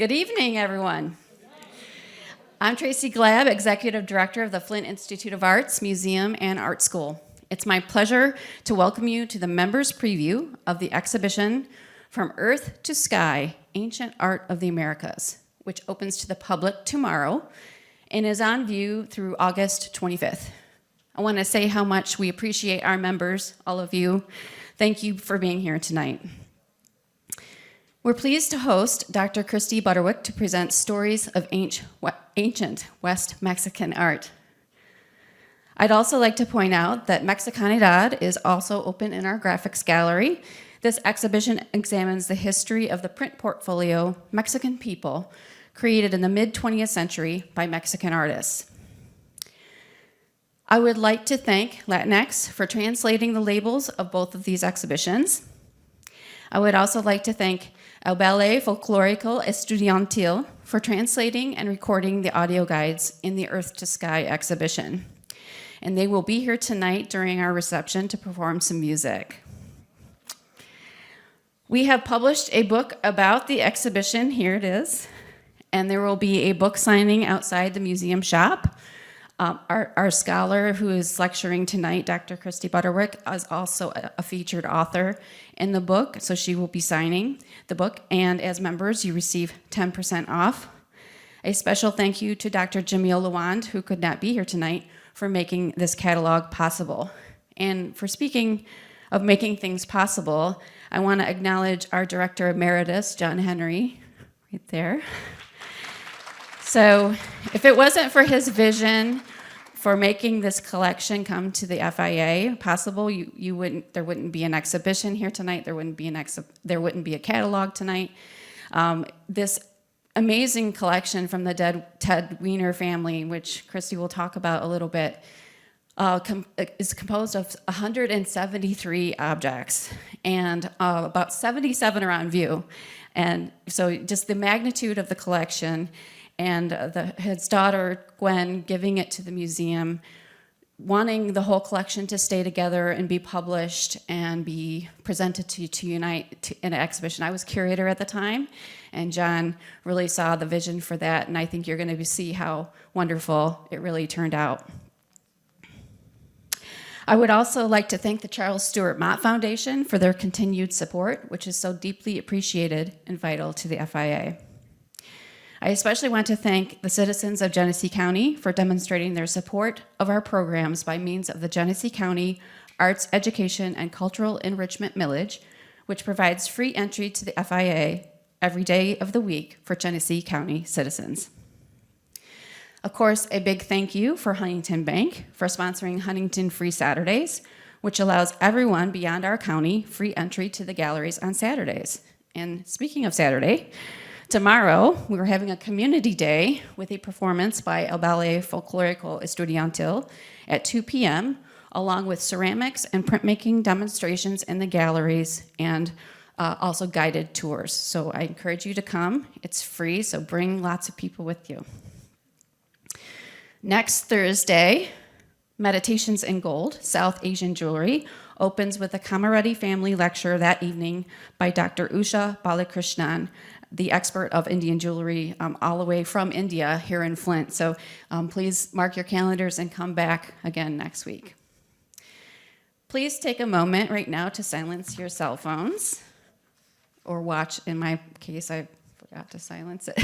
Good evening, everyone. I'm Tracy Glab, Executive Director of the Flint Institute of Art's Museum and Art School. It's my pleasure to welcome you to the members' preview of the exhibition From Earth to Sky, Ancient Art of the Americas, which opens to the public tomorrow and is on view through August 25th. I want to say how much we appreciate our members, all of you. Thank you for being here tonight. We're pleased to host Dr. Kristi Butterwick to present stories of ancient West Mexican art. I'd also like to point out that Mexicanidad is also open in our graphics gallery. This exhibition examines the history of the print portfolio Mexican People, created in the mid-20th century by Mexican artists. I would like to thank Latinx for translating the labels of both of these exhibitions. I would also like to thank El Ballet Folclórico Estudiantil for translating and recording the audio guides in the Earth to Sky exhibition. And they will be here tonight during our reception to perform some music. We have published a book about the exhibition, here it is, and there will be a book signing outside the museum shop. Our scholar who is lecturing tonight, Dr. Kristi Butterwick, is also a featured author in the book, so she will be signing the book, and as members, you receive 10% off. A special thank you to Dr. Jamil Lawand, who could not be here tonight, for making this catalog possible. And for speaking of making things possible, I want to acknowledge our Director Emeritus, John Henry, right there. So if it wasn't for his vision for making this collection come to the FIA possible, there wouldn't be an exhibition here tonight. There wouldn't be a catalog tonight. This amazing collection from the Ted Weiner family, which Kristi will talk about a little bit, is composed of 173 objects, and about 77 are on view. And so just the magnitude of the collection, and his daughter, Gwen, giving it to the museum, wanting the whole collection to stay together and be published and be presented to unite in an exhibition. I was curator at the time, and John really saw the vision for that, and I think you're going to see how wonderful it really turned out. I would also like to thank the Charles Stewart Mott Foundation for their continued support, which is so deeply appreciated and vital to the FIA. I especially want to thank the citizens of Genesee County for demonstrating their support of our programs by means of the Genesee County Arts Education and Cultural Enrichment Millage, which provides free entry to the FIA every day of the week for Genesee County citizens. Of course, a big thank you for Huntington Bank for sponsoring Huntington Free Saturdays, which allows everyone beyond our county free entry to the galleries on Saturdays. And speaking of Saturday, tomorrow, we're having a community day with a performance by El Ballet Folclórico Estudiantil at 2 p.m., along with ceramics and printmaking demonstrations in the galleries and also guided tours. So I encourage you to come. It's free, so bring lots of people with you. Next Thursday, Meditations in Gold, South Asian Jewelry, opens with a Kamareddy family lecture that evening by Dr. Usha Balakrishnan, the expert of Indian jewelry all the way from India here in Flint. So please mark your calendars and come back again next week. Please take a moment right now to silence your cell phones, or watch. In my case, I forgot to silence it.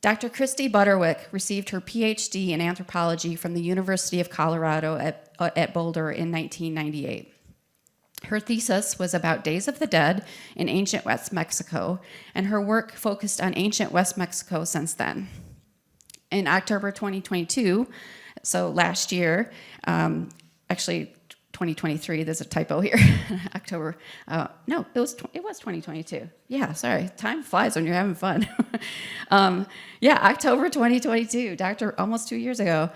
Dr. Kristi Butterwick received her PhD in anthropology from the University of Colorado at Boulder in 1998. Her thesis was about Days of the Dead in ancient West Mexico, and her work focused on ancient West Mexico since then. In October 2022, so last year, actually 2023, there's a typo here, October, no, it was 2022. Yeah, sorry, time flies when you're having fun. October 2022, almost 2 years ago.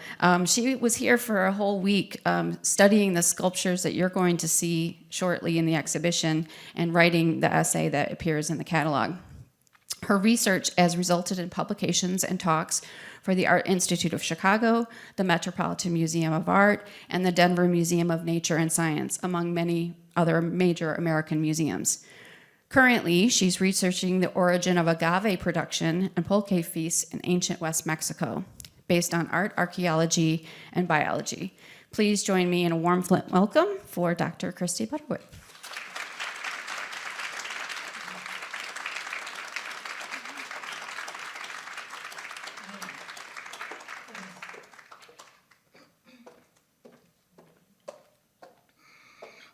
She was here for a whole week studying the sculptures that you're going to see shortly in the exhibition and writing the essay that appears in the catalog. Her research has resulted in publications and talks for the Art Institute of Chicago, the Metropolitan Museum of Art, and the Denver Museum of Nature and Science, among many other major American museums. Currently, she's researching the origin of agave production and pulque feasts in ancient West Mexico, based on art, archaeology, and biology. Please join me in a warm Flint welcome for Dr. Kristi Butterwick.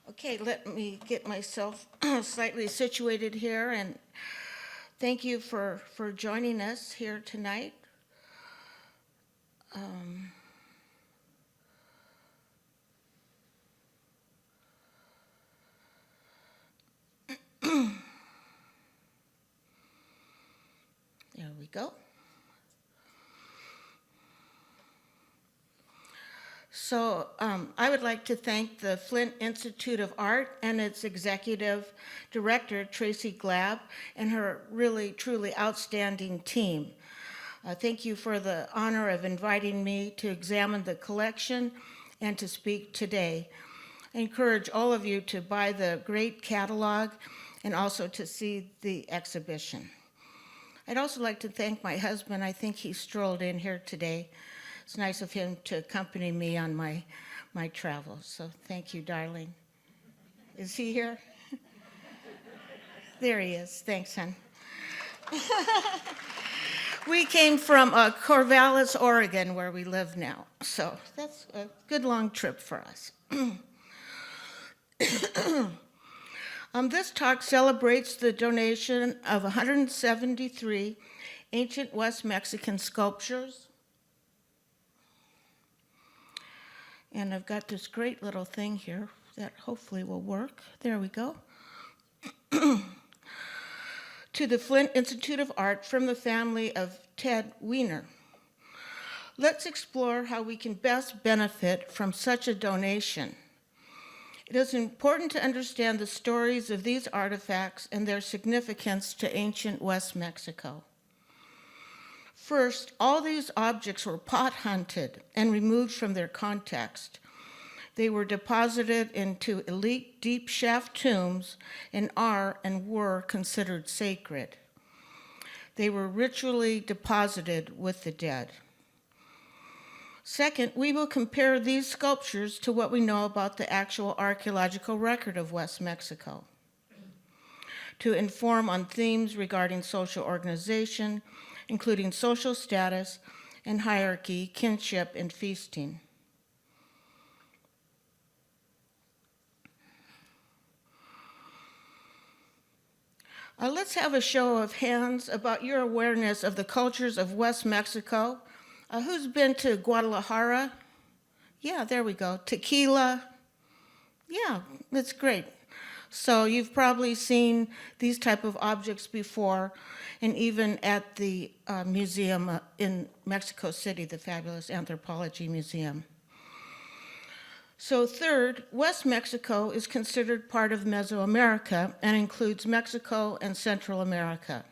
Okay, let me get myself slightly situated here, and thank you for joining us here tonight. There we go. So I would like to thank the Flint Institute of Art and its executive director, Tracy Glab, and her really, truly outstanding team. Thank you for the honor of inviting me to examine the collection and to speak today. I encourage all of you to buy the great catalog and also to see the exhibition. I'd also like to thank my husband. I think he strolled in here today. It's nice of him to accompany me on my travels. So thank you, darling. Is he here? There he is. Thanks, hon. We came from Corvallis, Oregon, where we live now. So that's a good long trip for us. This talk celebrates the donation of 173 ancient West Mexican sculptures. And I've got this great little thing here that hopefully will work. There we go. To the Flint Institute of Art from the family of Ted Weiner. Let's explore how we can best benefit from such a donation. It is important to understand the stories of these artifacts and their significance to ancient West Mexico. First, all these objects were pot hunted and removed from their context. They were deposited into elite deep shaft tombs and are and were considered sacred. They were ritually deposited with the dead. Second, we will compare these sculptures to what we know about the actual archaeological record of West Mexico to inform on themes regarding social organization, including social status and hierarchy, kinship, and feasting. Let's have a show of hands about your awareness of the cultures of West Mexico. Who's been to Guadalajara? Yeah, there we go. Tequila. Yeah, that's great. So you've probably seen these type of objects before, and even at the museum in Mexico City, the fabulous Anthropology Museum. So third, West Mexico is considered part of Mesoamerica and includes Mexico and Central America.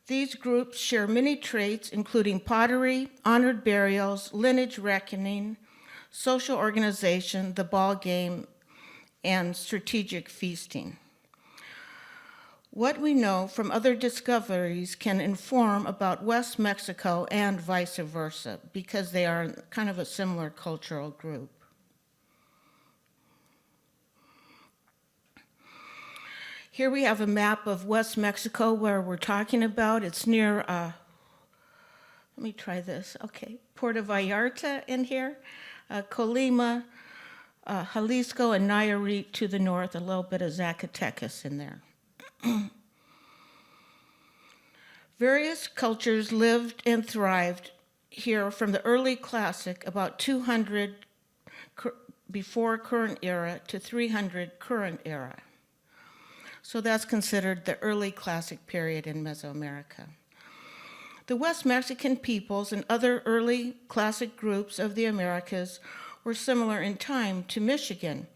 These groups share many traits, including pottery, honored burials, lineage reckoning, social organization, the ball game, and strategic feasting. What we know from other discoveries can inform about West Mexico and vice versa, because they are kind of a similar cultural group. Here we have a map of West Mexico where we're talking about. It's near, let me try this, okay, Puerto Vallarta in here, Colima, Jalisco, and Nayarit to the north, a little bit of Zacatecas in there. Various cultures lived and thrived here from the early classic, about 200 before current era, to 300 current era. So that's considered the early classic period in Mesoamerica. The West Mexican peoples and other early classic groups of the Americas were similar in time to Michigan,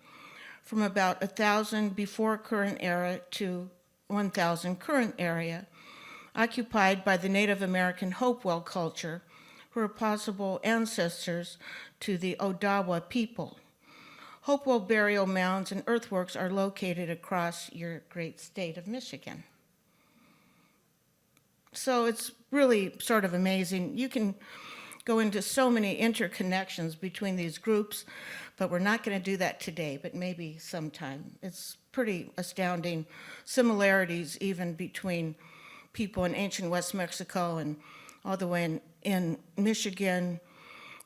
from about 1,000 before current era to 1,000 current era, occupied by the Native American Hopewell culture, who are possible ancestors to the Odawa people. Hopewell burial mounds and earthworks are located across your great state of Michigan. So it's really sort of amazing. You can go into so many interconnections between these groups, but we're not going to do that today, but maybe sometime. It's pretty astounding similarities even between people in ancient West Mexico and all the way in Michigan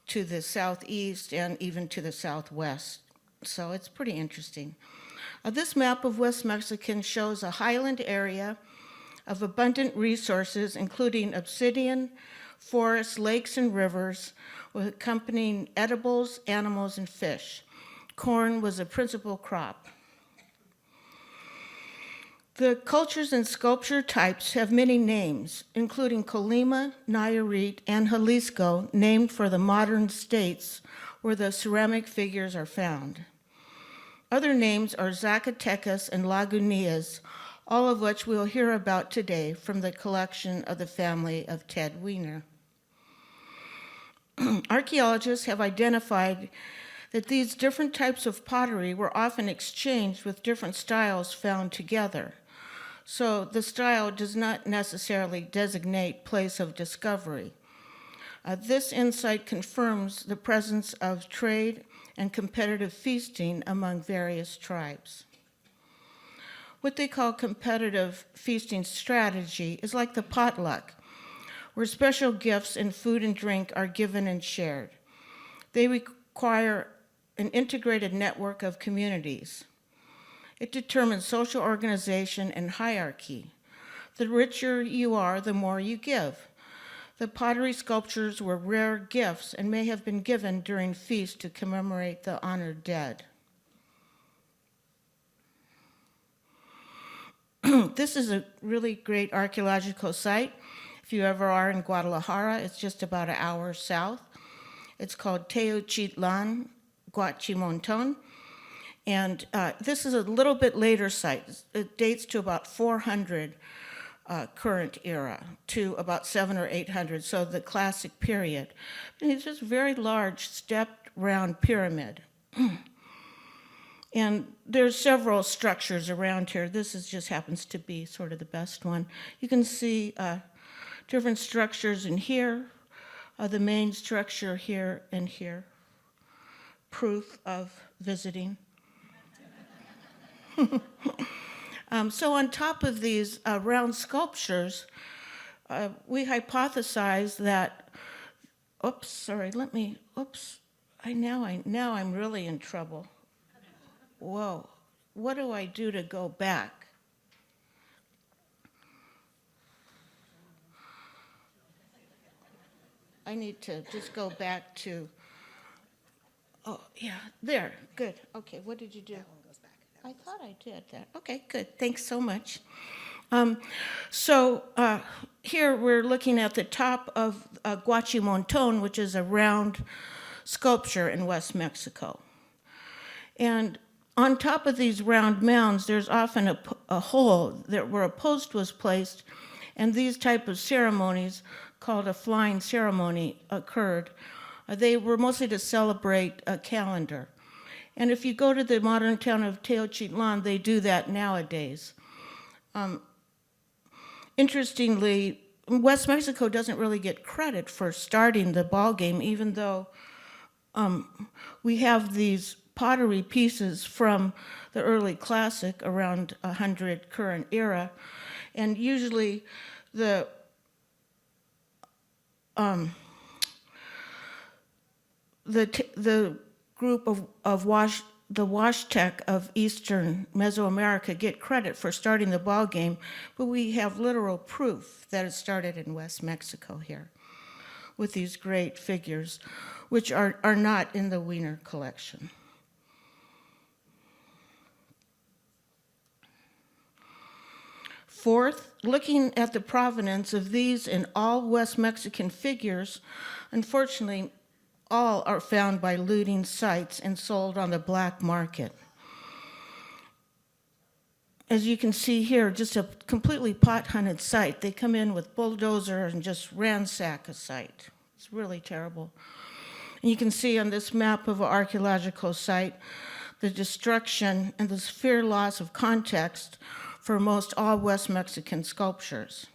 to the southeast and even to the southwest. So it's pretty interesting. This map of West Mexican shows a highland area of abundant resources, including obsidian, forests, lakes, and rivers, with accompanying edibles, animals, and fish. Corn was a principal crop. The cultures and sculpture types have many names, including Colima, Nayarit, and Jalisco, named for the modern states where the ceramic figures are found. Other names are Zacatecas and Lagunitas, all of which we'll hear about today from the collection of the family of Ted Weiner. Archaeologists have identified that these different types of pottery were often exchanged with different styles found together. So the style does not necessarily designate place of discovery. This insight confirms the presence of trade and competitive feasting among various tribes. What they call competitive feasting strategy is like the potluck, where special gifts and food and drink are given and shared. They require an integrated network of communities. It determines social organization and hierarchy. The richer you are, the more you give. The pottery sculptures were rare gifts and may have been given during feasts to commemorate the honored dead. This is a really great archaeological site. If you ever are in Guadalajara, it's just about an hour south. It's called Teochitlan Guachimonton. And this is a little bit later site. It dates to about 400 current era, to about 700 or 800, so the classic period. And it's just a very large stepped round pyramid. And there's several structures around here. This just happens to be sort of the best one. You can see different structures in here, the main structure here and here. Proof of visiting. So on top of these round sculptures, we hypothesize that, now I'm really in trouble. Whoa, what do I do to go back? I need to just go back to, oh, yeah, there, good. Okay, what did you do? That one goes back. I thought I did that. Okay, good, thanks so much. Here we're looking at the top of Guachimonton, which is a round sculpture in West Mexico. And on top of these round mounds, there's often a hole where a post was placed, and these type of ceremonies, called a flying ceremony, occurred. They were mostly to celebrate a calendar. And if you go to the modern town of Teochitlan, they do that nowadays. Interestingly, West Mexico doesn't really get credit for starting the ball game, even though we have these pottery pieces from the early classic around 100 current era, and usually the group of the Washtec of Eastern Mesoamerica get credit for starting the ball game, but we have literal proof that it started in West Mexico here with these great figures, which are not in the Weiner collection. Fourth, looking at the provenance of these and all West Mexican figures, unfortunately, all are found by looting sites and sold on the black market. As you can see here, just a completely pot-hunted site. They come in with bulldozers and just ransack a site. It's really terrible. And you can see on this map of an archaeological site, the destruction, and the severe loss of context for most all West Mexican sculptures.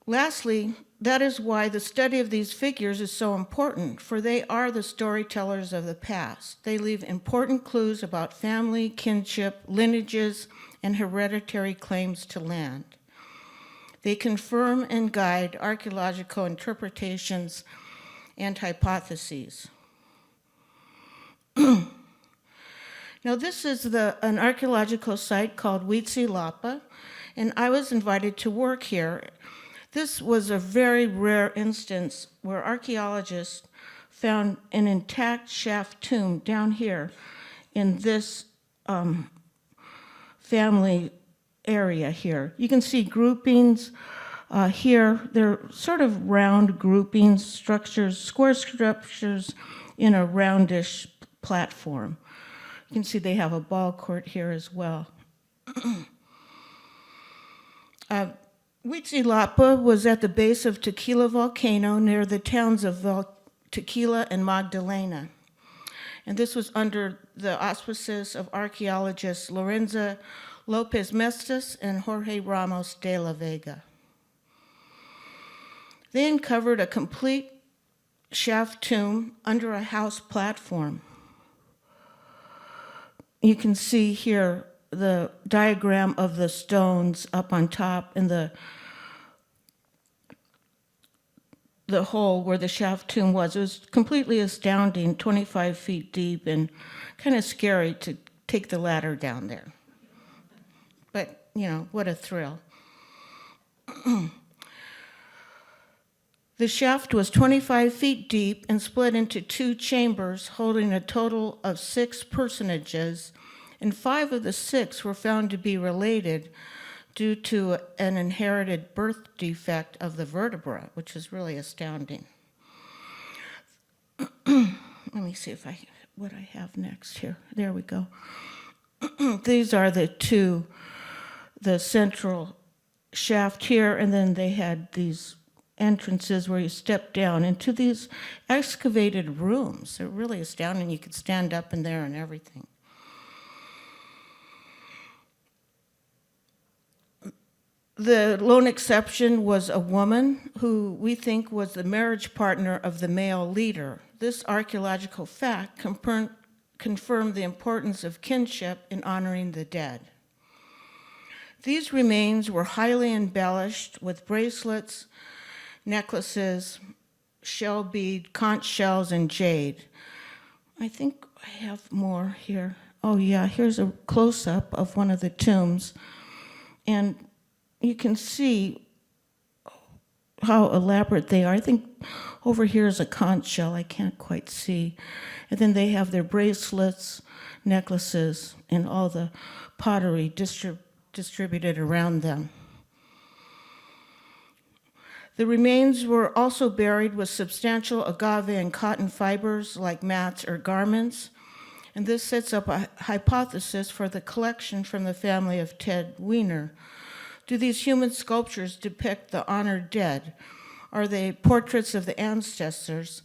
Lastly, that is why the study of these figures is so important, for they are the storytellers of the past. They leave important clues about family, kinship, lineages, and hereditary claims to land. They confirm and guide archaeological interpretations and hypotheses. Now, this is an archaeological site called Huitzilapa, and I was invited to work here. This was a very rare instance where archaeologists found an intact shaft tomb down here in this family area here. You can see groupings here. They're sort of round groupings, structures, square structures in a roundish platform. You can see they have a ball court here as well. Huitzilapa was at the base of Tequila volcano near the towns of Tequila and Magdalena. And this was under the auspices of archaeologists Lorenzo Lopez Mestas and Jorge Ramos de la Vega. They uncovered a complete shaft tomb under a house platform. You can see here the diagram of the stones up on top and the hole where the shaft tomb was. It was completely astounding, 25 feet deep, and kind of scary to take the ladder down there. But, you know, what a thrill. The shaft was 25 feet deep and split into 2 chambers holding a total of 6 personages, and 5 of the 6 were found to be related due to an inherited birth defect of the vertebra, which is really astounding. Let me see what I have next here. There we go. These are the central shaft here, and then they had these entrances where you step down into these excavated rooms. They're really astounding. You could stand up in there and everything. The lone exception was a woman who we think was the marriage partner of the male leader. This archaeological fact confirmed the importance of kinship in honoring the dead. These remains were highly embellished with bracelets, necklaces, shell bead, conch shells, and jade. I think I have more here. Oh yeah, here's a close-up of one of the tombs. And you can see how elaborate they are. I think over here is a conch shell, I can't quite see. And then they have their bracelets, necklaces, and all the pottery distributed around them. The remains were also buried with substantial agave and cotton fibers like mats or garments, and this sets up a hypothesis for the collection from the family of Ted Weiner. Do these human sculptures depict the honored dead? Are they portraits of the ancestors?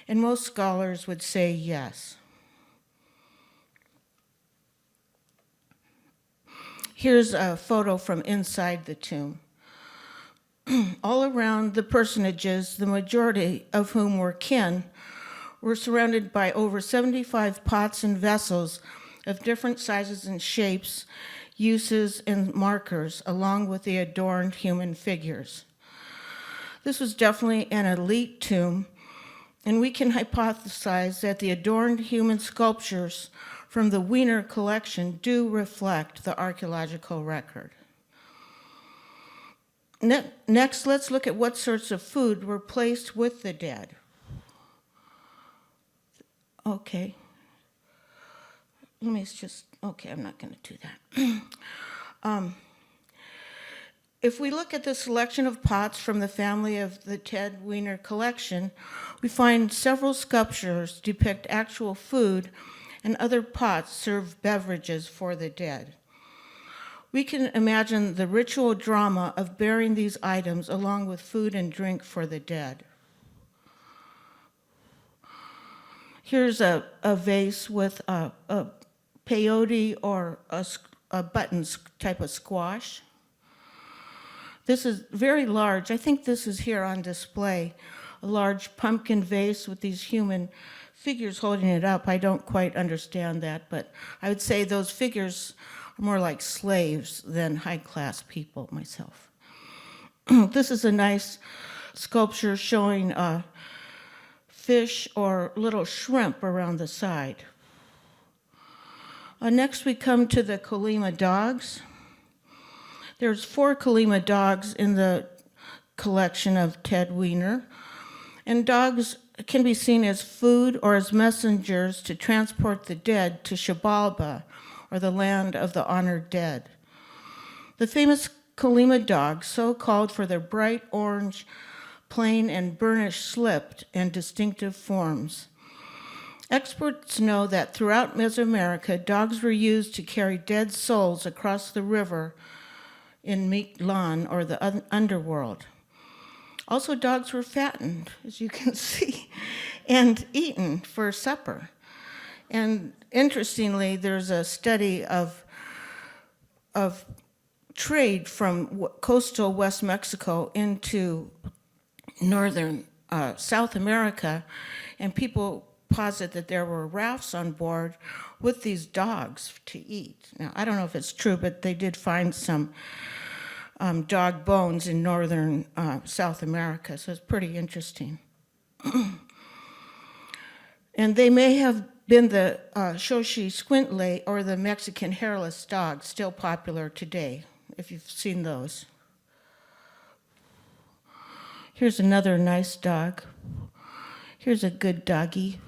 And most scholars would say yes. Here's a photo from inside the tomb. All around the personages, the majority of whom were kin, were surrounded by over 75 pots and vessels of different sizes and shapes, uses, and markers, along with the adorned human figures. This was definitely an elite tomb, and we can hypothesize that the adorned human sculptures from the Weiner collection do reflect the archaeological record. Next, let's look at what sorts of food were placed with the dead. Okay. I'm not going to do that. If we look at the selection of pots from the family of the Ted Weiner collection, we find several sculptures depict actual food, and other pots serve beverages for the dead. We can imagine the ritual drama of burying these items along with food and drink for the dead. Here's a vase with a peyote or a button type of squash. This is very large. I think this is here on display. A large pumpkin vase with these human figures holding it up. I don't quite understand that, but I would say those figures are more like slaves than high-class people myself. This is a nice sculpture showing fish or little shrimp around the side. Next we come to the Colima dogs. There's 4 Colima dogs in the collection of Ted Weiner. And dogs can be seen as food or as messengers to transport the dead to Xibalba, or the land of the honored dead. The famous Colima dogs, so called for their bright orange, plain and burnished slipped and distinctive forms. Experts know that throughout Mesoamerica, dogs were used to carry dead souls across the river in Mictlan, or the underworld. Also, dogs were fattened, as you can see, and eaten for supper. And interestingly, there's a study of trade from coastal West Mexico into northern South America, and people posit that there were rafts on board with these dogs to eat. Now, I don't know if it's true, but they did find some dog bones in northern South America, so it's pretty interesting. And they may have been the Xochi squintley or the Mexican hairless dog, still popular today, if you've seen those. Here's another nice dog. Here's a good doggy.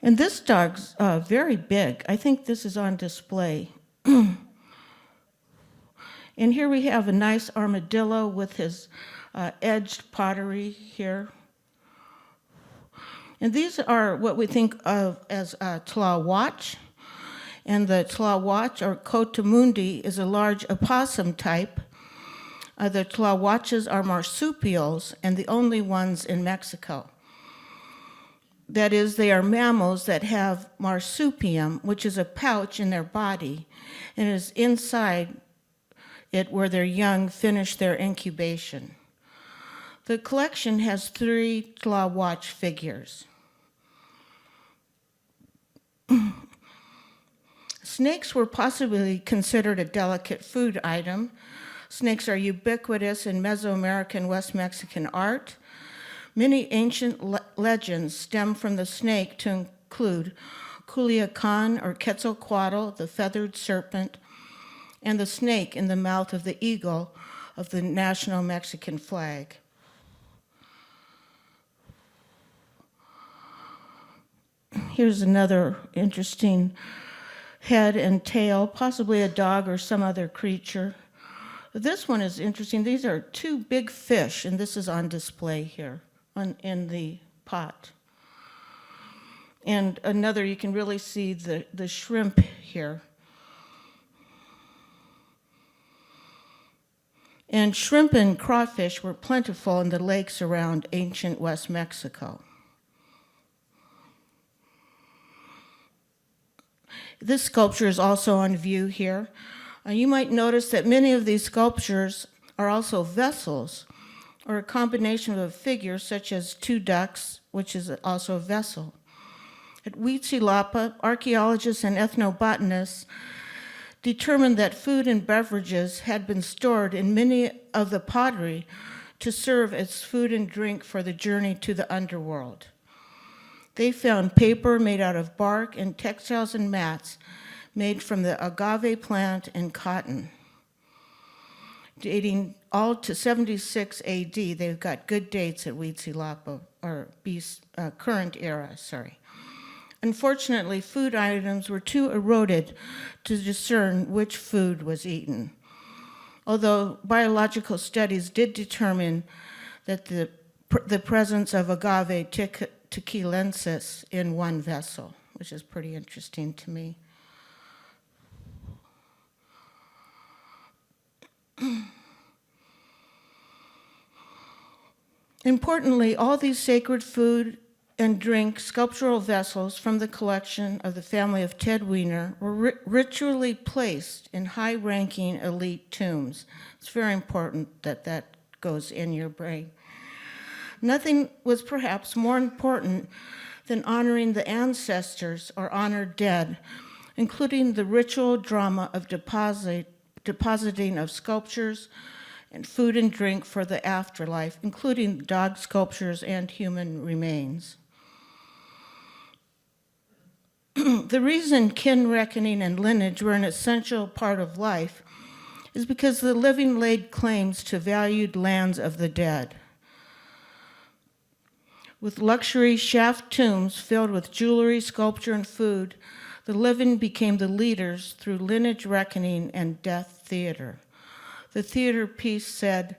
And this dog's very big. I think this is on display. And here we have a nice armadillo with his edged pottery here. And these are what we think of as tlawatch. And the tlawatch, or cotamundi, is a large opossum type. The tlawatches are marsupials and the only ones in Mexico. That is, they are mammals that have marsupium, which is a pouch in their body, and is inside it where their young finish their incubation. The collection has 3 tlawatch figures. Snakes were possibly considered a delicate food item. Snakes are ubiquitous in Mesoamerican West Mexican art. Many ancient legends stem from the snake to include Culiacan or Quetzalcoatl, the feathered serpent, and the snake in the mouth of the eagle of the national Mexican flag. Here's another interesting head and tail, possibly a dog or some other creature. This one is interesting. These are 2 big fish, and this is on display here in the pot. And another, you can really see the shrimp here. And shrimp and crawfish were plentiful in the lakes around ancient West Mexico. This sculpture is also on view here. You might notice that many of these sculptures are also vessels, or a combination of figures such as 2 ducks, which is also a vessel. At Huitzilapa, archaeologists and ethnobotanists determined that food and beverages had been stored in many of the pottery to serve as food and drink for the journey to the underworld. They found paper made out of bark and textiles and mats made from the agave plant and cotton. Dating all to 76 AD, they've got good dates at Huitzilapa, or current era, sorry. Unfortunately, food items were too eroded to discern which food was eaten, although biological studies did determine that the presence of agave tequilensis in one vessel, which is pretty interesting to me. Importantly, all these sacred food and drink sculptural vessels from the collection of the family of Ted Weiner were ritually placed in high-ranking elite tombs. It's very important that that goes in your brain. Nothing was perhaps more important than honoring the ancestors or honored dead, including the ritual drama of depositing of sculptures and food and drink for the afterlife, including dog sculptures and human remains. The reason kin reckoning and lineage were an essential part of life is because the living laid claims to valued lands of the dead. With luxury shaft tombs filled with jewelry, sculpture, and food, the living became the leaders through lineage reckoning and death theater. The theater piece said,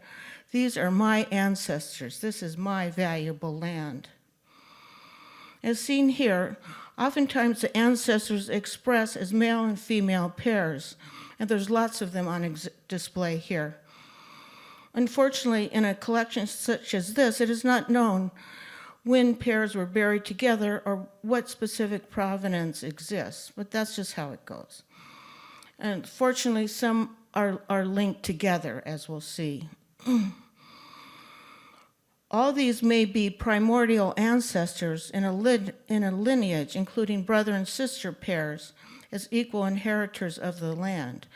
"These are my ancestors. This is my valuable land." As seen here, oftentimes the ancestors express as male and female pairs, and there's lots of them on display here. Unfortunately, in a collection such as this, it is not known when pairs were buried together or what specific provenance exists, but that's just how it goes. And fortunately, some are linked together, as we'll see. All these may be primordial ancestors in a lineage, including brother and sister pairs as equal inheritors of the land.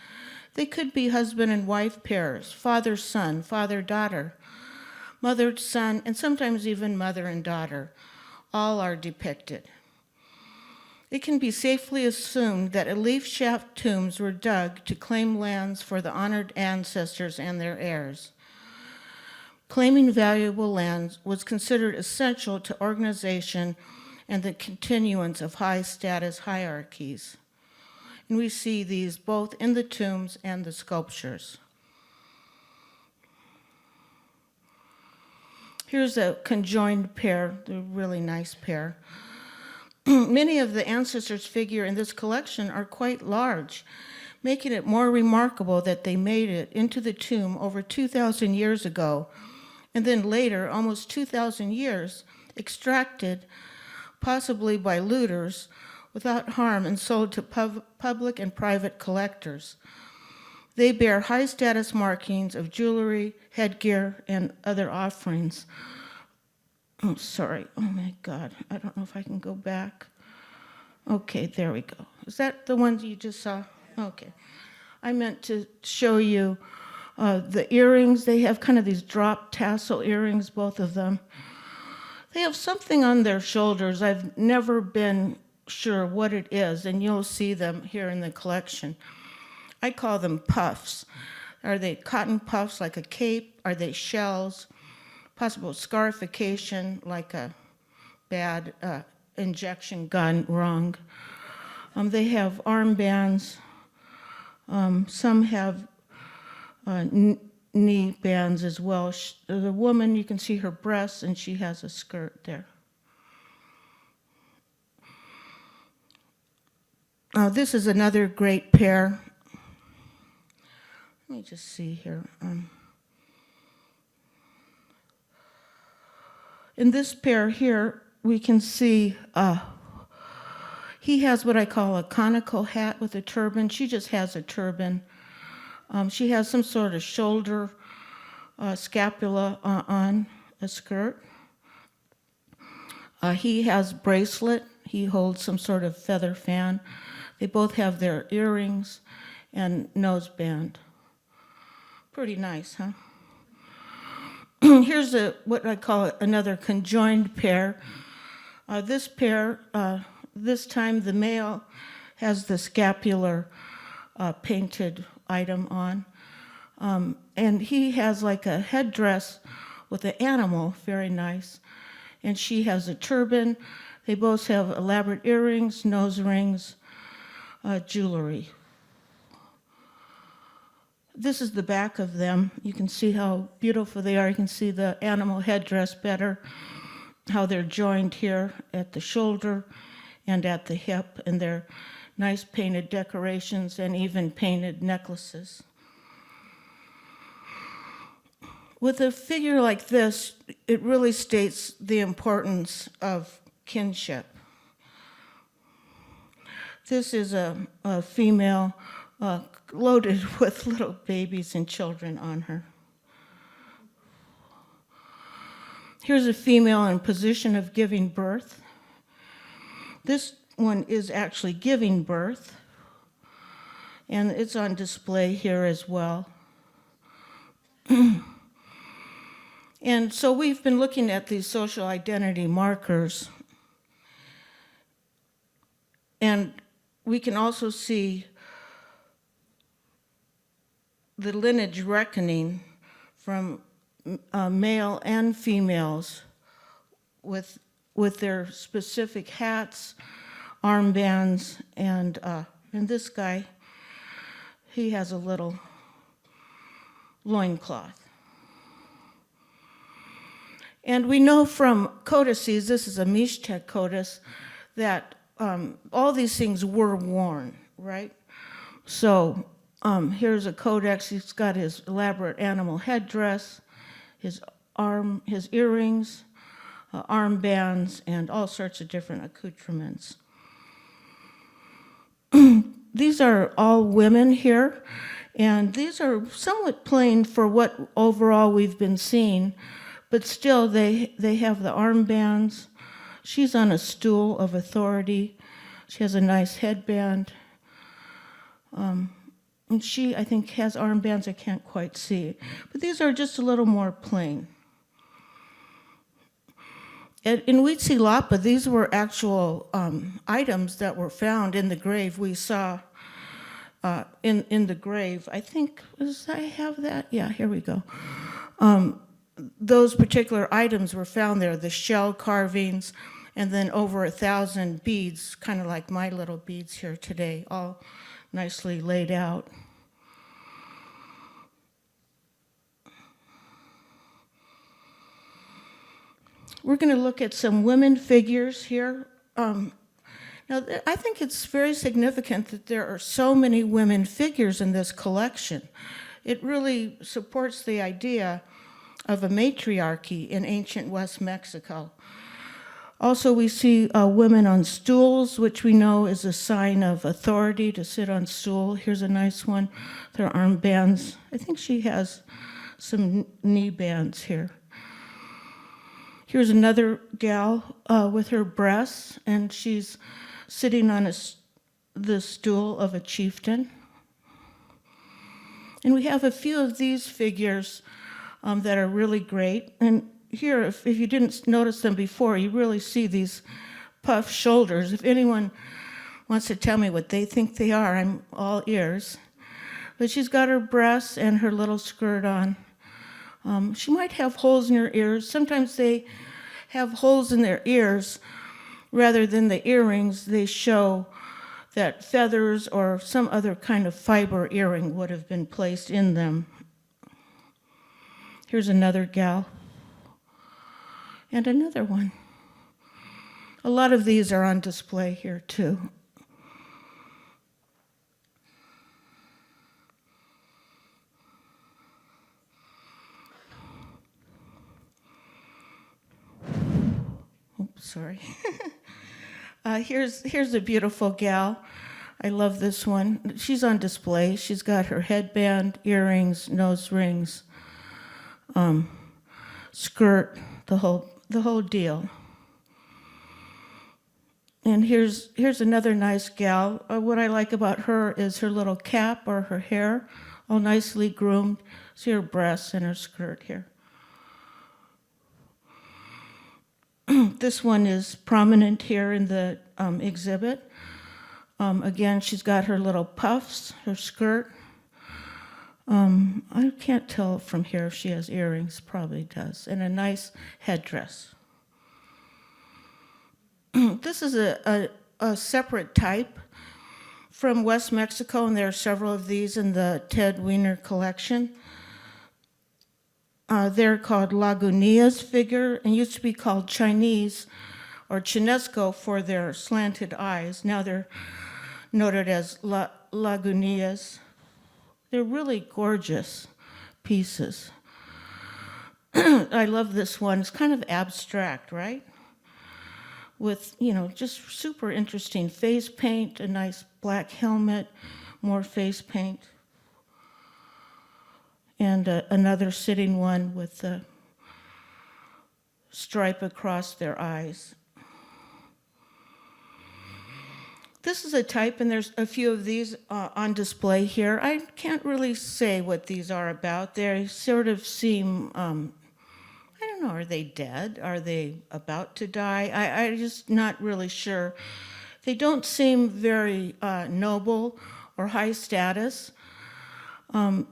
They could be husband and wife pairs, father-son, father-daughter, mother-son, and sometimes even mother and daughter. All are depicted. It can be safely assumed that leaf shaft tombs were dug to claim lands for the honored ancestors and their heirs. Claiming valuable lands was considered essential to organization and the continuance of high status hierarchies. And we see these both in the tombs and the sculptures. Here's a conjoined pair, a really nice pair. Many of the ancestors figured in this collection are quite large, making it more remarkable that they made it into the tomb over 2,000 years ago, and then later, almost 2,000 years, extracted, possibly by looters, without harm and sold to public and private collectors. They bear high status markings of jewelry, headgear, and other offerings. Oh, sorry. Oh my God. I don't know if I can go back. Okay, there we go. Is that the ones you just saw? Okay. I meant to show you the earrings. They have kind of these drop tassel earrings, both of them. They have something on their shoulders. I've never been sure what it is, and you'll see them here in the collection. I call them puffs. Are they cotton puffs like a cape? Are they shells? Possible scarification like a bad injection gone wrong. They have armbands. Some have knee bands as well. The woman, you can see her breasts, and she has a skirt there. This is another great pair. Let me just see here. In this pair here, we can see he has what I call a conical hat with a turban. She just has a turban. She has some sort of shoulder scapula on a skirt. He has bracelet. He holds some sort of feather fan. They both have their earrings and noseband. Pretty nice, huh? Here's what I call another conjoined pair. This pair, this time the male has the scapular painted item on. And he has like a headdress with an animal, very nice. And she has a turban. They both have elaborate earrings, nose rings, jewelry. This is the back of them. You can see how beautiful they are. You can see the animal headdress better, how they're joined here at the shoulder and at the hip, and they're nice painted decorations and even painted necklaces. With a figure like this, it really states the importance of kinship. This is a female loaded with little babies and children on her. Here's a female in position of giving birth. This one is actually giving birth, and it's on display here as well. And so we've been looking at these social identity markers, and we can also see the lineage reckoning from male and females with their specific hats, armbands, and this guy, he has a little loincloth. And we know from codices, this is a Mixtec codice, that all these things were worn, right? So here's a codex. He's got his elaborate animal headdress, his earrings, armbands, and all sorts of different accoutrements. These are all women here, and these are somewhat plain for what overall we've been seeing, but still they have the armbands. She's on a stool of authority. She has a nice headband. And she, I think, has armbands I can't quite see. But these are just a little more plain. In Huitzilapa, these were actual items that were found in the grave. We saw in the grave, I think, does I have that? Yeah, here we go. Those particular items were found there, the shell carvings, and then over 1,000 beads, kind of like my little beads here today, all nicely laid out. We're going to look at some women figures here. Now, I think it's very significant that there are so many women figures in this collection. It really supports the idea of a matriarchy in ancient West Mexico. Also, we see women on stools, which we know is a sign of authority to sit on stool. Here's a nice one. Their armbands. I think she has some knee bands here. Here's another gal with her breasts, and she's sitting on the stool of a chieftain. And we have a few of these figures that are really great. And here, if you didn't notice them before, you really see these puffed shoulders. If anyone wants to tell me what they think they are, I'm all ears. But she's got her breasts and her little skirt on. She might have holes in her ears. Sometimes they have holes in their ears rather than the earrings. They show that feathers or some other kind of fiber earring would have been placed in them. Here's another gal. And another one. A lot of these are on display here too. Oops, sorry. Here's a beautiful gal. I love this one. She's on display. She's got her headband, earrings, nose rings, skirt, the whole deal. And here's another nice gal. What I like about her is her little cap or her hair, all nicely groomed. See her breasts and her skirt here. This one is prominent here in the exhibit. Again, she's got her little puffs, her skirt. I can't tell from here if she has earrings, probably does, and a nice headdress. This is a separate type from West Mexico, and there are several of these in the Ted Weiner collection. They're called Lagunitas figure, and used to be called Chinese or Chinesco for their slanted eyes. Now they're noted as Lagunitas. They're really gorgeous pieces. I love this one. It's kind of abstract, right? with, just super interesting face paint, a nice black helmet, more face paint, and another sitting one with a stripe across their eyes. This is a type, and there's a few of these on display here. I can't really say what these are about. They sort of seem, I don't know, are they dead? Are they about to die? I'm just not really sure. They don't seem very noble or high status.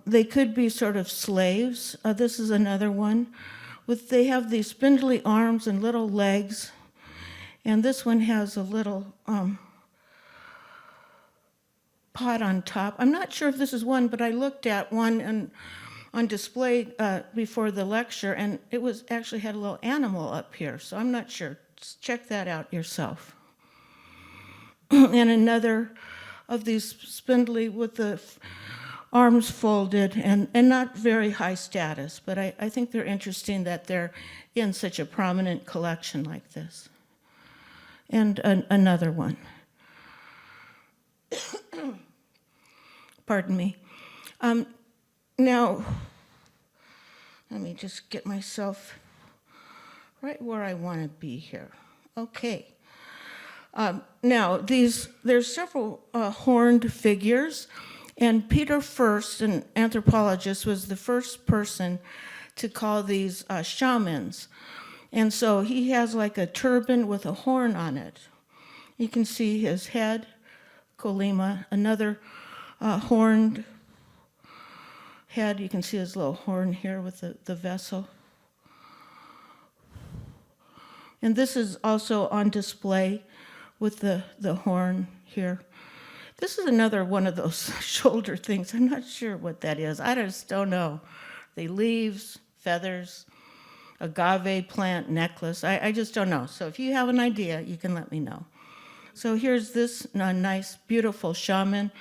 They could be sort of slaves. This is another one. They have these spindly arms and little legs, and this one has a little pot on top. I'm not sure if this is one, but I looked at one on display before the lecture, and it was actually had a little animal up here, so I'm not sure. Just check that out yourself. And another of these spindly with the arms folded and not very high status, but I think they're interesting that they're in such a prominent collection like this. And another one. Pardon me. Now, let me just get myself right where I want to be here. Okay. Now, there's several horned figures, and Peter First, an anthropologist, was the first person to call these shamans. And so he has like a turban with a horn on it. You can see his head, Colima, another horned head. You can see his little horn here with the vessel. And this is also on display with the horn here. This is another one of those shoulder things. I'm not sure what that is. I just don't know. They leaves, feathers, agave plant, necklace. I just don't know. So if you have an idea, you can let me know. So here's this nice, beautiful shaman.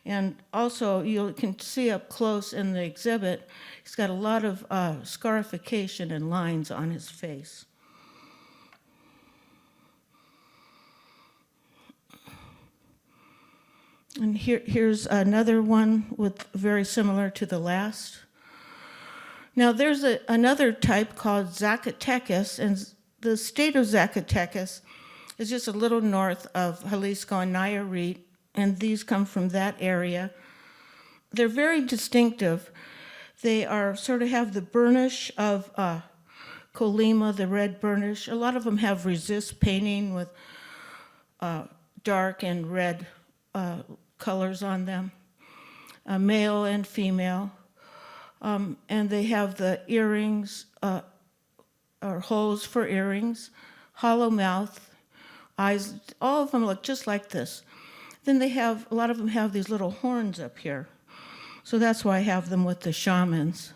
And also, you can see up close in the exhibit, he's got a lot of scarification and lines on his face. And here's another one with very similar to the last. Now, there's another type called Zacatecas, and the state of Zacatecas is just a little north of Jalisco and Nayarit, and these come from that area. They're very distinctive. They are sort of have the burnish of Colima, the red burnish. A lot of them have resist painting with dark and red colors on them, male and female. And they have the earrings, or holes for earrings, hollow mouth, eyes, all of them look just like this. Then a lot of them have these little horns up here. So that's why I have them with the shamans.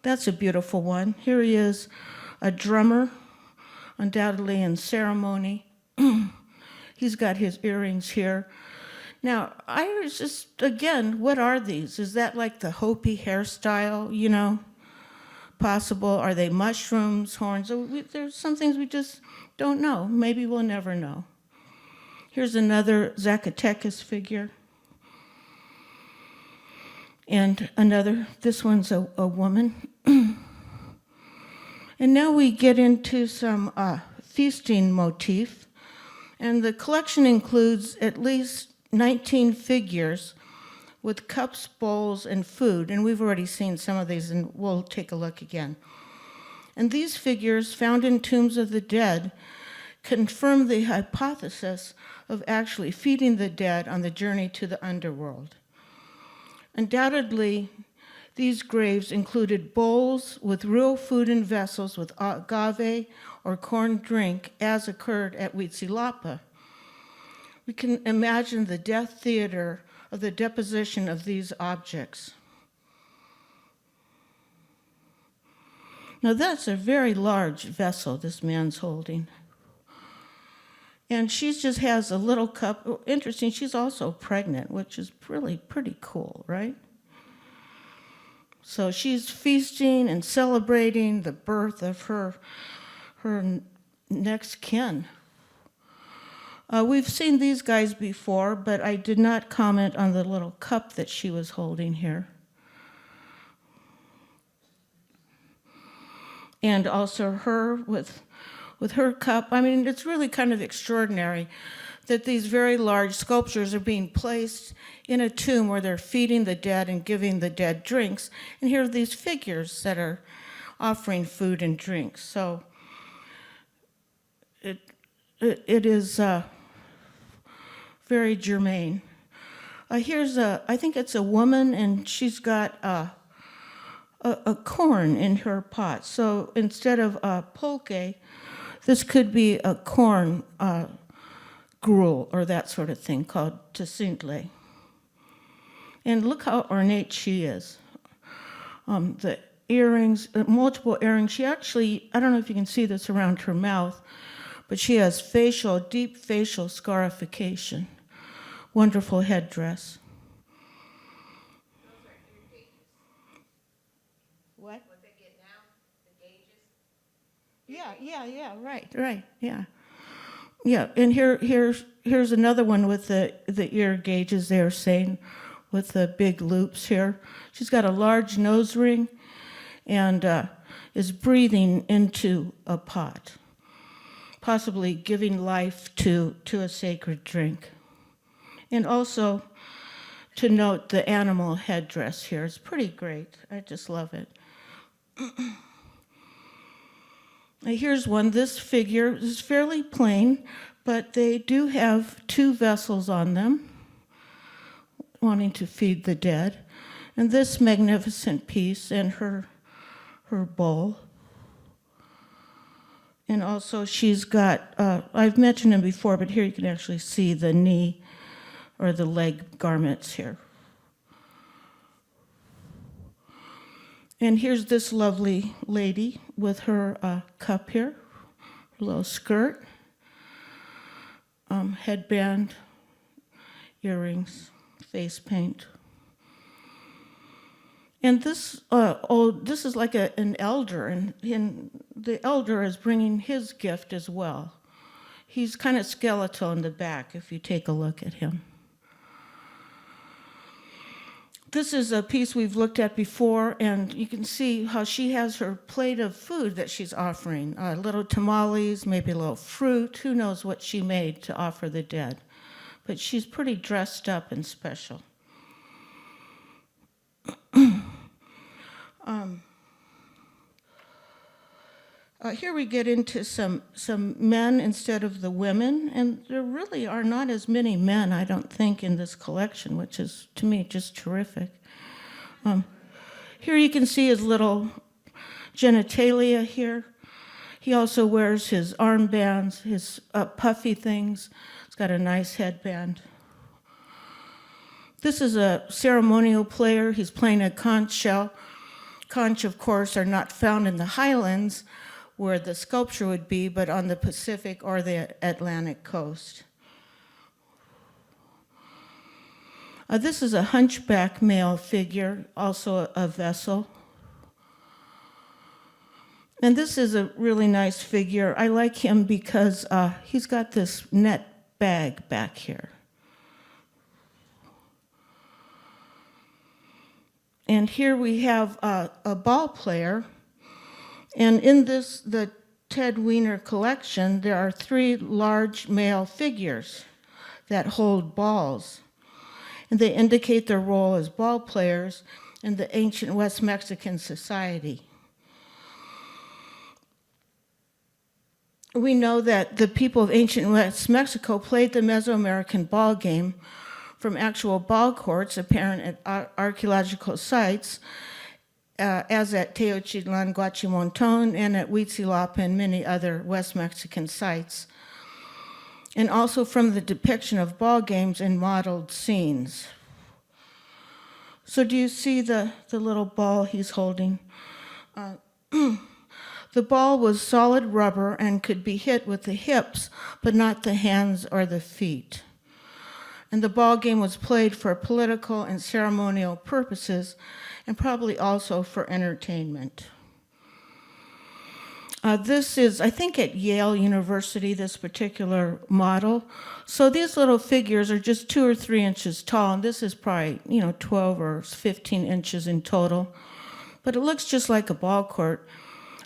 That's a beautiful one. Here he is, a drummer, undoubtedly in ceremony. He's got his earrings here. Now, I was just, again, what are these? Is that like the Hopi hairstyle, possible? Are they mushrooms, horns? There's some things we just don't know. Maybe we'll never know. Here's another Zacatecas figure. And another, this one's a woman. And now we get into some feasting motif. And the collection includes at least 19 figures with cups, bowls, and food. And we've already seen some of these, and we'll take a look again. And these figures, found in tombs of the dead, confirm the hypothesis of actually feeding the dead on the journey to the underworld. Undoubtedly, these graves included bowls with real food and vessels with agave or corn drink, as occurred at Huitzilapa. We can imagine the death theater of the deposition of these objects. Now that's a very large vessel this man's holding. And she just has a little cup. Oh, interesting, she's also pregnant, which is really pretty cool, right? So she's feasting and celebrating the birth of her next kin. We've seen these guys before, but I did not comment on the little cup that she was holding here. And also her with her cup. I mean, it's really kind of extraordinary that these very large sculptures are being placed in a tomb where they're feeding the dead and giving the dead drinks. And here are these figures that are offering food and drinks. So it is very germane. I think it's a woman, and she's got a corn in her pot. So instead of a pulque, this could be a corn gruel or that sort of thing called toccintle. And look how ornate she is. The earrings, multiple earrings. She actually, I don't know if you can see this around her mouth, but she has deep facial scarification. Wonderful headdress. What? What they get now, the gauges? Yeah, right, yeah. Yeah, and here's another one with the ear gauges they're saying, with the big loops here. She's got a large nose ring and is breathing into a pot, possibly giving life to a sacred drink. And also to note the animal headdress here. It's pretty great. I just love it. Here's one. This figure is fairly plain, but they do have two vessels on them, wanting to feed the dead. And this magnificent piece and her bowl. And also she's got, I've mentioned him before, but here you can actually see the knee or the leg garments here. And here's this lovely lady with her cup here, her little skirt, headband, earrings, face paint. And this is like an elder, and the elder is bringing his gift as well. He's kind of skeletal in the back if you take a look at him. This is a piece we've looked at before, and you can see how she has her plate of food that she's offering. Little tamales, maybe a little fruit. Who knows what she made to offer the dead. But she's pretty dressed up and special. Here we get into some men instead of the women, and there really are not as many men, I don't think, in this collection, which is, to me, just terrific. Here you can see his little genitalia here. He also wears his armbands, his puffy things. He's got a nice headband. This is a ceremonial player. He's playing a conch shell. Conch, of course, are not found in the highlands, where the sculpture would be, but on the Pacific or the Atlantic coast. This is a hunchback male figure, also a vessel. And this is a really nice figure. I like him because he's got this net bag back here. And here we have a ball player. And in the Ted Weiner collection, there are 3 large male figures that hold balls. And they indicate their role as ball players in the ancient West Mexican society. We know that the people of ancient West Mexico played the Mesoamerican ball game from actual ball courts apparent at archaeological sites, as at Teochitlan, Guachimonton, and at Huitzilapa and many other West Mexican sites, and also from the depiction of ball games in modeled scenes. So do you see the little ball he's holding? The ball was solid rubber and could be hit with the hips, but not the hands or the feet. And the ball game was played for political and ceremonial purposes, and probably also for entertainment. This is, I think, at Yale University, this particular model. So these little figures are just 2 or 3 inches tall, and this is probably, 12 or 15 inches in total. But it looks just like a ball court.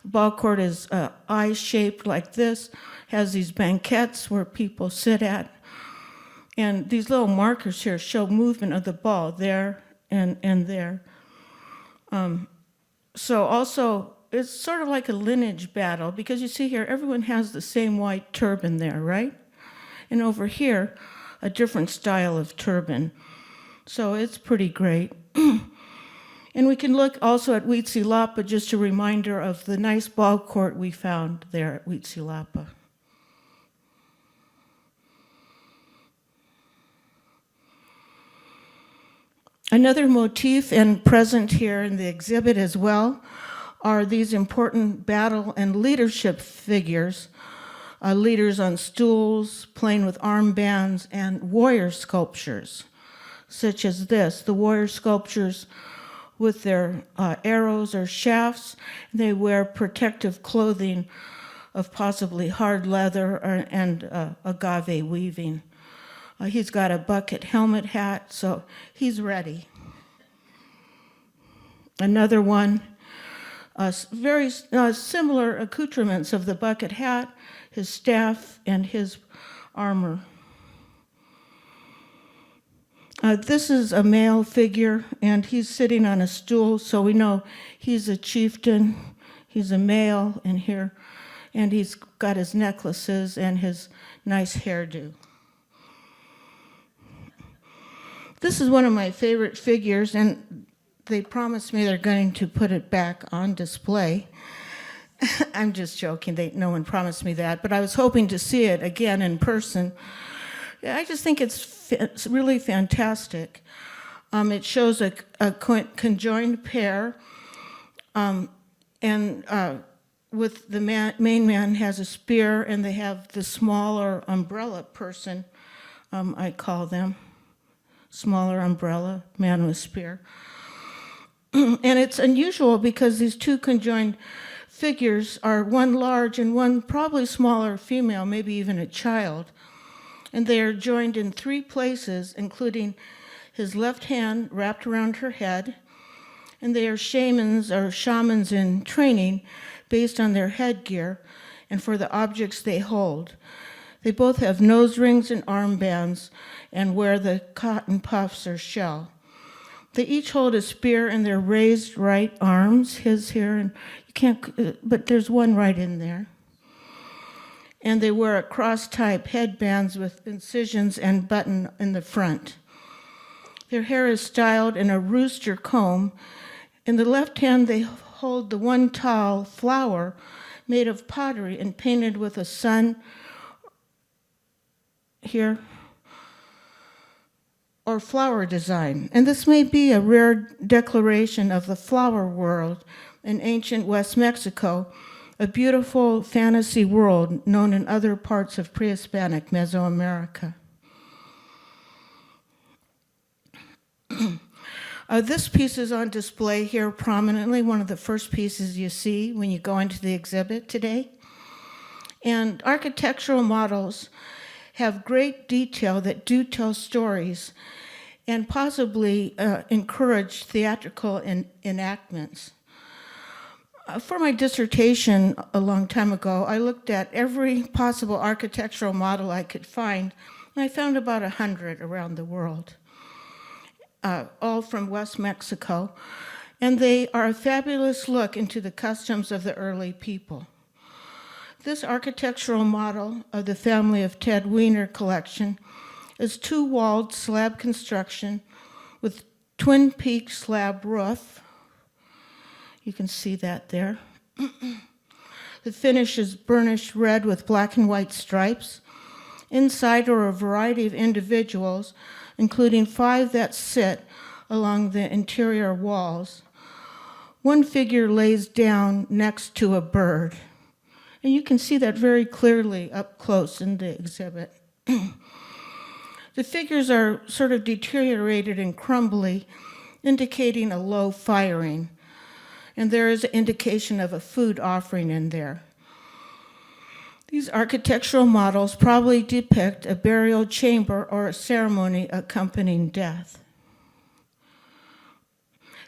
A ball court is eye-shaped like this, has these banquettes where people sit at. And these little markers here show movement of the ball there and there. So also, it's sort of like a lineage battle, because you see here, everyone has the same white turban there, right? And over here, a different style of turban. So it's pretty great. And we can look also at Huitzilapa, just a reminder of the nice ball court we found there at Huitzilapa. Another motif and present here in the exhibit as well are these important battle and leadership figures, leaders on stools, playing with armbands, and warrior sculptures, such as this. The warrior sculptures with their arrows or shafts, they wear protective clothing of possibly hard leather and agave weaving. He's got a bucket helmet hat, so he's ready. Another one, very similar accoutrements of the bucket hat, his staff, and his armor. This is a male figure, and he's sitting on a stool, so we know he's a chieftain, he's a male in here, and he's got his necklaces and his nice hairdo. This is one of my favorite figures, and they promised me they're going to put it back on display. I'm just joking, no one promised me that, but I was hoping to see it again in person. I just think it's really fantastic. It shows a conjoined pair, and with the main man has a spear, and they have the smaller umbrella person, I call them. Smaller umbrella, man with spear. And it's unusual because these two conjoined figures are one large and one probably smaller female, maybe even a child. And they are joined in 3 places, including his left hand wrapped around her head. And they are shamans in training based on their headgear and for the objects they hold. They both have nose rings and armbands and wear the cotton puffs or shell. They each hold a spear in their raised right arms, his here, and you can't, but there's one right in there. And they wear a cross-type headbands with incisions and button in the front. Their hair is styled in a rooster comb. In the left hand, they hold the one tall flower made of pottery and painted with a sun here, or flower design. And this may be a rare declaration of the flower world in ancient West Mexico, a beautiful fantasy world known in other parts of pre-Hispanic Mesoamerica. This piece is on display here prominently, one of the first pieces you see when you go into the exhibit today. And architectural models have great detail that do tell stories and possibly encourage theatrical enactments. For my dissertation a long time ago, I looked at every possible architectural model I could find, and I found about 100 around the world, all from West Mexico, and they are a fabulous look into the customs of the early people. This architectural model of the family of Ted Weiner collection is 2-walled slab construction with twin peak slab roof. You can see that there. The finish is burnished red with black and white stripes. Inside are a variety of individuals, including 5 that sit along the interior walls. One figure lays down next to a bird. And you can see that very clearly up close in the exhibit. The figures are sort of deteriorated and crumbly, indicating a low firing. And there is an indication of a food offering in there. These architectural models probably depict a burial chamber or a ceremony accompanying death.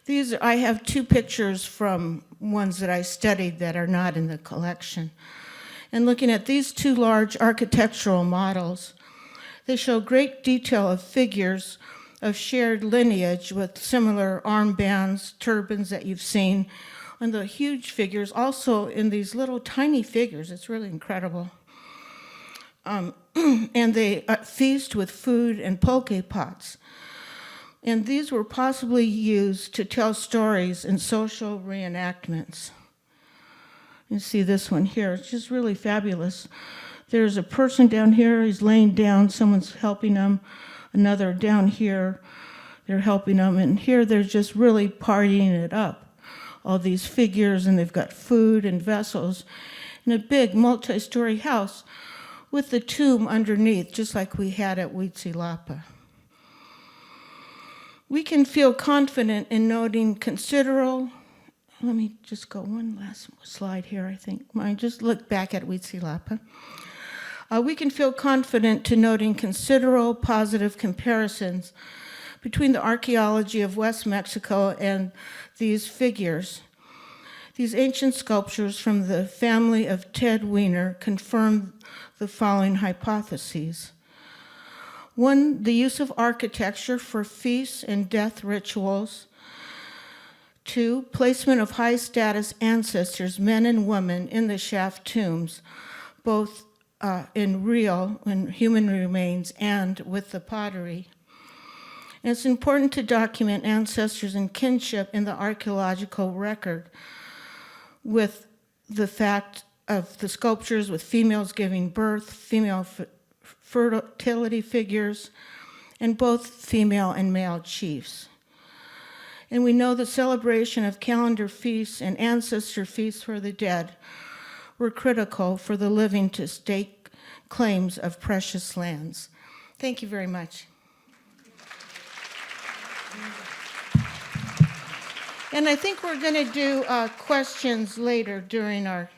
I have two pictures from ones that I studied that are not in the collection. And looking at these two large architectural models, they show great detail of figures of shared lineage with similar armbands, turbans that you've seen, and the huge figures also in these little tiny figures. It's really incredible. And they feast with food and pulque pots. And these were possibly used to tell stories in social reenactments. You see this one here, it's just really fabulous. There's a person down here, he's laying down, someone's helping him. Another down here, they're helping him. And here they're just really partying it up. All these figures, and they've got food and vessels in a big multi-story house with the tomb underneath, just like we had at Huitzilapa. We can feel confident in noting considerable. Let me just go one last slide here, I think. I just look back at Huitzilapa. We can feel confident to noting considerable positive comparisons between the archaeology of West Mexico and these figures. These ancient sculptures from the family of Ted Weiner confirm the following hypotheses. One, the use of architecture for feasts and death rituals. Two, placement of high-status ancestors, men and women, in the shaft tombs, both in human remains and with the pottery. And it's important to document ancestors and kinship in the archaeological record with the fact of the sculptures with females giving birth, female fertility figures, and both female and male chiefs. And we know the celebration of calendar feasts and ancestor feasts for the dead were critical for the living to stake claims of precious lands. Thank you very much. And I think we're going to do questions later during our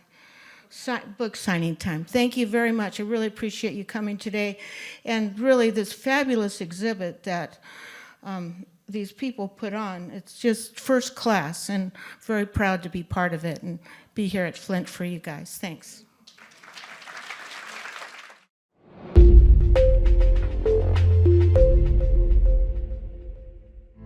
book signing time. Thank you very much. I really appreciate you coming today. And really this fabulous exhibit that these people put on, it's just first class, and very proud to be part of it and be here at Flint for you guys. Thanks.